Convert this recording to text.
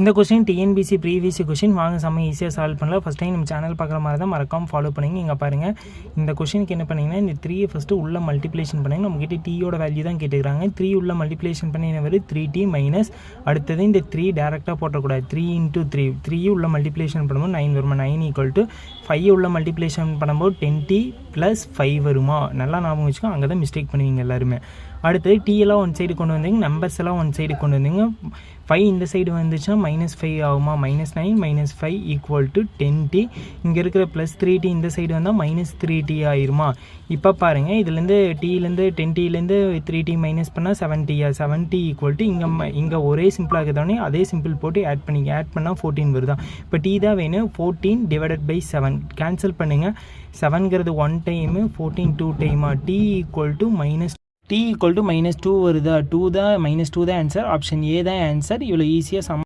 இந்த question TNPSC previous question வாங்க செம்ம ஈஸியாக சால்வ் பண்ணலாம். ஃபஸ்ட் டைம் நம்ம சேனல் பார்க்குற மாதிரி தான் மறக்காமல் ஃபாலோ பண்ணுங்க. இங்கே பாருங்கள், இந்த கொஸ்டினுக்கு என்ன பண்ணிங்கன்னா இந்த 3 ஃபஸ்ட்டு உள்ள மல்டிப்ளேஷன் பண்ணுங்க. நம்மகிட்ட டீயோட வேல்யூ தான் கேட்டுக்கிறாங்க. 3 உள்ள மல்டிப்ளேஷன் பண்ணி என்ன வரும் 3t மைனஸ் அடுத்தது இந்த 3 டேரெக்டாக போட்டக்கூடாது. 3 × 3 3 உள்ள மல்டிப்ளேஷன் பண்ணும்போது 9 வருமா, 9 = 5 உள்ள மல்டிப்ளேஷன் பண்ணும்போது 10t + 5 வருமா. நல்லா ஞாபகம் வச்சுக்கோ, அங்கே தான் மிஸ்டேக் பண்ணுவீங்க எல்லாருமே. அடுத்தது டி எல்லாம் ஒன் சைடு கொண்டு வந்தீங்க, நம்பர்ஸ் எல்லாம் ஒன் சைடு கொண்டு வந்தீங்க. 5 இந்த சைடு வந்துச்சுன்னா -5 ஆகுமா, -9 - 5 = 10t. இங்கே இருக்கிற +3t இந்த சைடு வந்தால் -3t ஆயிருமா. இப்போ பாருங்கள், இதுலேருந்து டீலேருந்து 10tலேருந்து 3t மைனஸ் பண்ணால் 7t 7t = இங்கே ஒரே சிம்பிளாக இருக்கிறதோடனே அதே சிம்பிள் போட்டு ஆட் பண்ணால் 14 வருதா. இப்போ t தான் வேணும். 14 / 7 கேன்சல் பண்ணுங்கள். 7ங்கிறது 1 டைமு, 14 2 டைமா. t = -2 வருதா. -2 தான் ஆன்சர். ஆப்ஷன் ஏ தான் ஆன்சர். இவ்வளோ ஈஸியாக